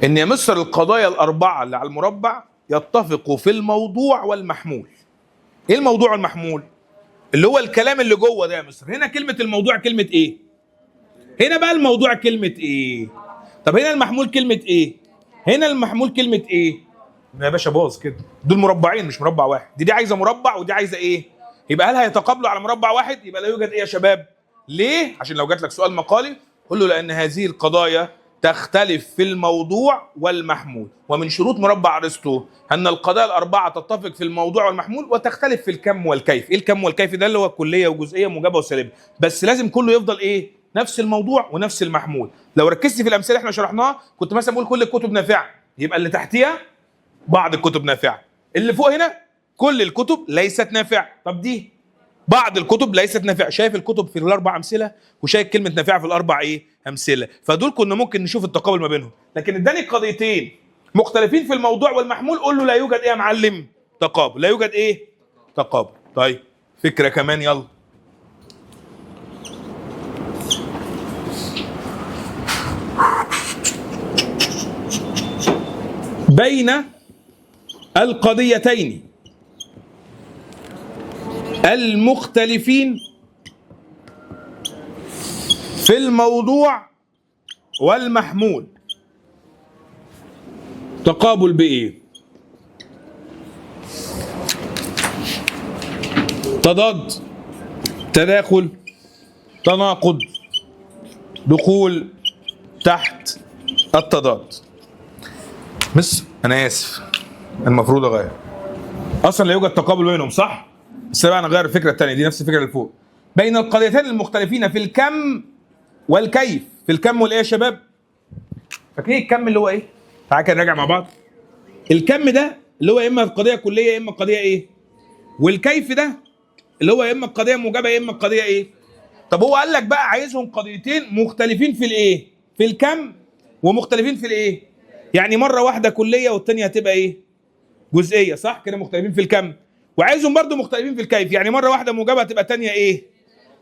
ان يا مستر القضايا الاربعه اللي على المربع يتفقوا في الموضوع والمحمول. ايه الموضوع والمحمول؟ اللي هو الكلام اللي جوه ده يا مستر. هنا كلمه الموضوع كلمه ايه؟ هنا بقى الموضوع كلمه ايه؟ طب هنا المحمول كلمه ايه؟ هنا المحمول كلمه ايه؟ يا باشا باظ كده. دول مربعين مش مربع واحد. دي عايزه مربع ودي عايزه ايه؟ يبقى هل هيتقابلوا على مربع واحد؟ يبقى لا يوجد ايه يا شباب؟ ليه؟ عشان لو جات لك سؤال مقالي قول له لان هذه القضايا تختلف في الموضوع والمحمول. ومن شروط مربع ارسطو ان القضايا الاربعه تتفق في الموضوع والمحمول وتختلف في الكم والكيف. ايه الكم والكيف ده؟ اللي هو كليه وجزئيه موجبه وسالبه. بس لازم كله يفضل ايه؟ نفس الموضوع ونفس المحمول. لو ركزت في الامثله اللي احنا شرحناها كنت مثلا بقول كل الكتب نافعه، يبقى اللي تحتيها بعض الكتب نافعه. اللي فوق هنا كل الكتب ليست نافعه. طب دي بعض الكتب ليست نافعه. شايف الكتب في الاربع امثله وشايف كلمه نافعه في الاربع ايه؟ امثله. فدول كنا ممكن نشوف التقابل ما بينهم. لكن اداني قضيتين مختلفين في الموضوع والمحمول قول له لا يوجد ايه يا معلم؟ تقابل. لا يوجد ايه؟ تقابل. طيب فكره كمان يلا. بين القضيتين المختلفين في الموضوع والمحمول تقابل بايه؟ تضاد، تداخل، تناقض، دخول تحت التضاد. بس انا اسف المفروض اغير. اصلا لا يوجد تقابل بينهم صح؟ بس بقى انا غير الفكره الثانيه دي نفس الفكره اللي فوق. بين القضيتين المختلفين في الكم والكيف. في الكم والايه يا شباب؟ فاكرين الكم اللي هو ايه؟ تعالى كده نراجع مع بعض. الكم ده اللي هو يا اما قضيه كليه يا اما قضيه ايه؟ والكيف ده اللي هو يا اما قضيه موجبه يا اما قضيه ايه؟ طب هو قال لك بقى عايزهم قضيتين مختلفين في الايه؟ في الكم ومختلفين في الايه؟ يعني مره واحده كليه والثانيه هتبقى ايه؟ جزئيه صح؟ كده مختلفين في الكم. وعايزهم برضو مختلفين في الكيف. يعني مره واحده موجبه هتبقى ثانيه ايه؟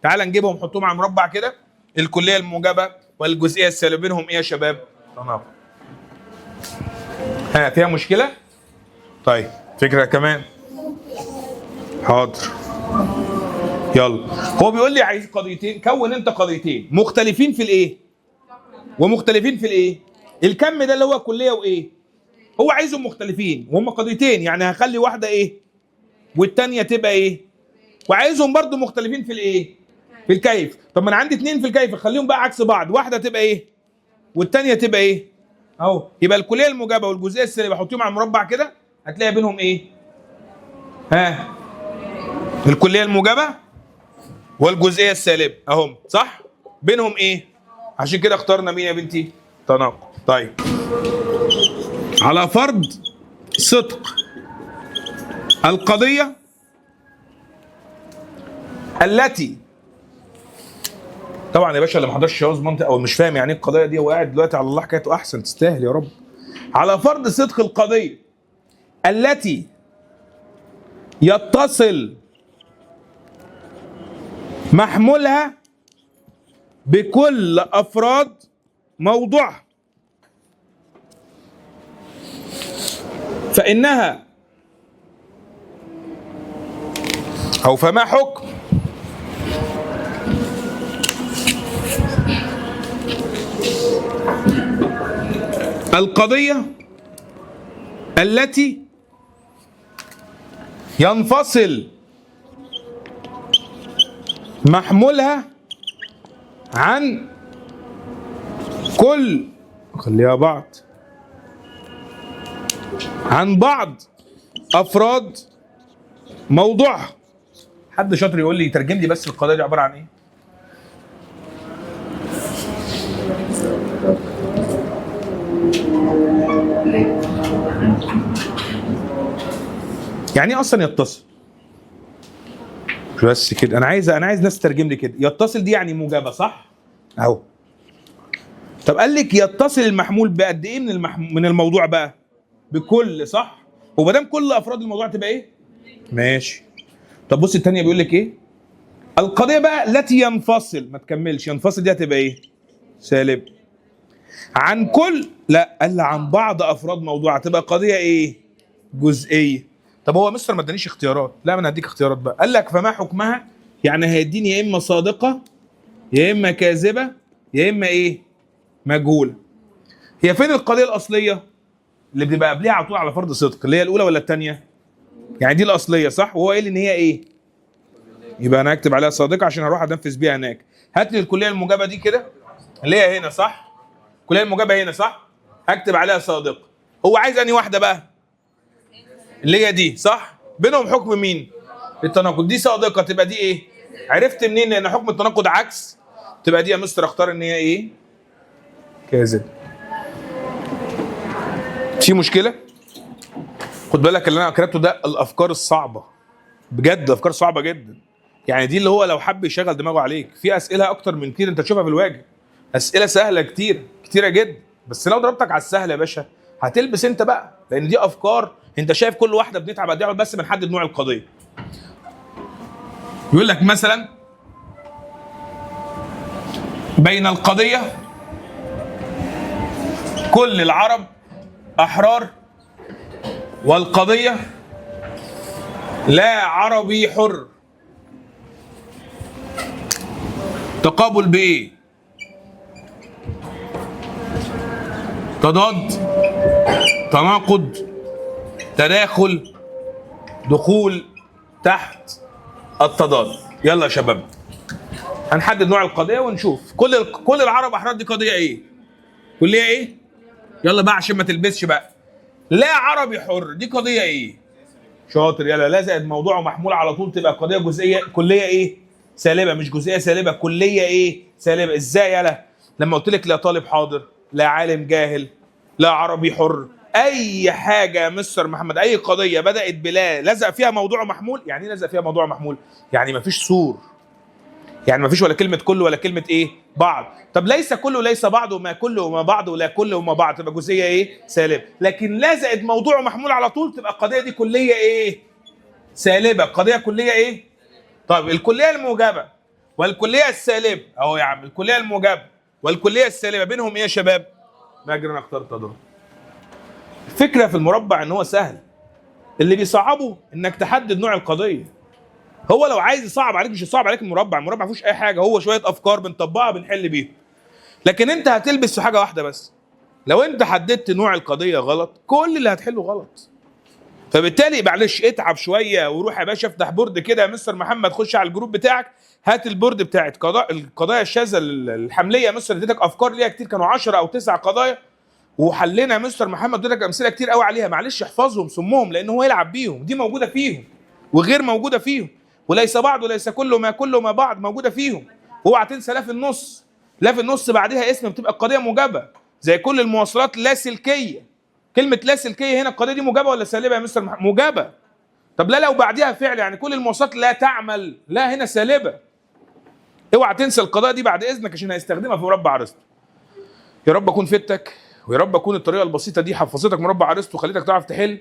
تعال نجيبهم نحطهم على مربع كده. الكليه الموجبه والجزئيه السالبه بينهم ايه يا شباب؟ تناقض. ها فيها مشكله؟ طيب فكره كمان. حاضر يلا. هو بيقول لي عايز قضيتين. كون انت قضيتين مختلفين في الايه؟ ومختلفين في الايه؟ الكم ده اللي هو كليه وايه؟ هو عايزهم مختلفين وهم قضيتين. يعني هخلي واحده ايه؟ والثانيه تبقى ايه؟ وعايزهم برضو مختلفين في الايه؟ في الكيف. طب ما انا عندي اثنين في الكيف اخليهم بقى عكس بعض. واحده تبقى ايه؟ والثانيه تبقى ايه؟ اهو. يبقى الكليه الموجبه والجزئيه السالبه احطهم على المربع كده هتلاقي بينهم ايه؟ ها الكليه الموجبه والجزئيه السالبه اهم صح؟ بينهم ايه؟ عشان كده اخترنا مين يا بنتي؟ تناقض. طيب على فرض صدق القضيه التي، طبعا يا باشا اللي ما حضرش شواذ منطق او مش فاهم يعني ايه القضيه دي وقاعد دلوقتي على الله حكايته احسن تستاهل يا رب. على فرض صدق القضيه التي يتصل محمولها بكل افراد موضوعها فانها او فما حكم القضية التي ينفصل محمولها عن كل، خليها بعض، عن بعض أفراد موضوعها. حد شاطر يقول لي ترجم لي بس القضية دي عبارة عن إيه؟ يعني ايه اصلا يتصل؟ مش بس كده. انا عايز ناس تترجم لي كده. يتصل دي يعني موجبه صح؟ اهو. طب قال لك يتصل المحمول بقد ايه من الموضوع بقى؟ بكل صح؟ وما دام كل افراد الموضوع تبقى ايه؟ ماشي. طب بص الثانيه بيقول لك ايه؟ القضيه بقى التي ينفصل، ما تكملش، ينفصل دي هتبقى ايه؟ سالب. عن كل، لا قال عن بعض افراد موضوع، هتبقى قضيه ايه؟ جزئيه. طب هو مستر ما ادانيش اختيارات، لا ما انا هديك اختيارات بقى. قال لك فما حكمها، يعني هيديني يا اما صادقه يا اما كاذبه يا اما ايه؟ مجهوله. هي فين القضيه الاصليه اللي بتبقى قبلها على طول على فرض صدق، اللي هي الاولى ولا الثانيه؟ يعني دي الاصليه صح، وهو قال ان هي ايه؟ يبقى انا هكتب عليها صادقه عشان هروح انفذ بيها هناك. هات لي الكليه الموجبه دي كده، اللي هي هنا صح؟ الكليه الموجبه هنا صح؟ هكتب عليها صادقه. هو عايز انهي واحده بقى؟ اللي هي دي صح؟ بينهم حكم مين؟ التناقض. دي صادقه تبقى دي ايه؟ عرفت منين ان حكم التناقض عكس؟ تبقى دي يا مستر اختار ان هي ايه؟ كاذب. في مشكله؟ خد بالك اللي انا كتبته ده الافكار الصعبه، بجد افكار صعبه جدا. يعني دي اللي هو لو حب يشغل دماغه عليك، في اسئله اكتر من كتير انت تشوفها في الواجب، اسئله سهله كتير كتيره جدا، بس لو ضربتك على السهل يا باشا هتلبس انت بقى، لان دي افكار انت شايف كل واحده بنتعب قد ايه بس بنحدد نوع القضيه. يقول لك مثلا بين القضيه كل العرب احرار والقضيه لا عربي حر، تقابل بايه؟ تضاد، تناقض، تداخل، دخول تحت التضاد. يلا يا شباب هنحدد نوع القضيه ونشوف كل العرب احرار دي قضيه ايه؟ كليه ايه؟ يلا بقى عشان ما تلبسش بقى. لا عربي حر دي قضيه ايه؟ شاطر. يلا لا زائد موضوع محمول على طول تبقى قضيه جزئيه، كليه ايه؟ سالبه، مش جزئيه سالبه، كليه ايه؟ سالبه. ازاي يلا؟ لما قلت لك لا طالب حاضر، لا عالم جاهل، لا عربي حر، اي حاجه يا مستر محمد، اي قضيه بدات بلا لزق فيها موضوع محمول. يعني ايه لزق فيها موضوع محمول؟ يعني مفيش سور، يعني مفيش ولا كلمه كل ولا كلمه ايه؟ بعض. طب ليس كل وليس بعض وما كل وما بعض ولا كل وما بعض تبقى جزئيه ايه؟ سالبه. لكن لزقت موضوع محمول على طول تبقى القضيه دي كليه ايه؟ سالبه. قضيه كليه ايه؟ طيب الكليه الموجبه والكليه السالبه اهو يا عم، الكليه الموجبه والكليه السالبه بينهم ايه يا شباب؟ مجرى انا اخترت تضاد. الفكره في المربع ان هو سهل، اللي بيصعبه انك تحدد نوع القضيه. هو لو عايز يصعب عليك مش يصعب عليك المربع ما فيهوش اي حاجه، هو شويه افكار بنطبقها بنحل بيها. لكن انت هتلبس في حاجه واحده بس، لو انت حددت نوع القضيه غلط كل اللي هتحله غلط. فبالتالي معلش اتعب شويه وروح يا باشا افتح بورد كده يا مستر محمد، خش على الجروب بتاعك هات البورد بتاعت القضايا الشاذه الحمليه يا مستر، اديتك افكار ليها كتير، كانوا 10 او 9 قضايا وحلينا يا مستر محمد، اديتك امثله كتير قوي عليها. معلش احفظهم صمهم لان هو يلعب بيهم، دي موجوده فيهم وغير موجوده فيهم، وليس بعض وليس كل ما بعض موجوده فيهم. اوعى تنسى لا في النص، لا في النص بعدها اسم بتبقى القضيه موجبه، زي كل المواصلات لاسلكيه. كلمه لاسلكيه هنا القضيه دي موجبه ولا سالبه يا مستر محمد؟ موجبه. طب لا لو بعدها فعل، يعني كل المواصلات لا تعمل، لا هنا سالبه. اوعى تنسى القضايا دي بعد اذنك عشان هيستخدمها في مربع ارسطو. يا رب اكون فدتك، ويا رب اكون الطريقه البسيطه دي حفظتك مربع ارسطو وخليتك تعرف تحل.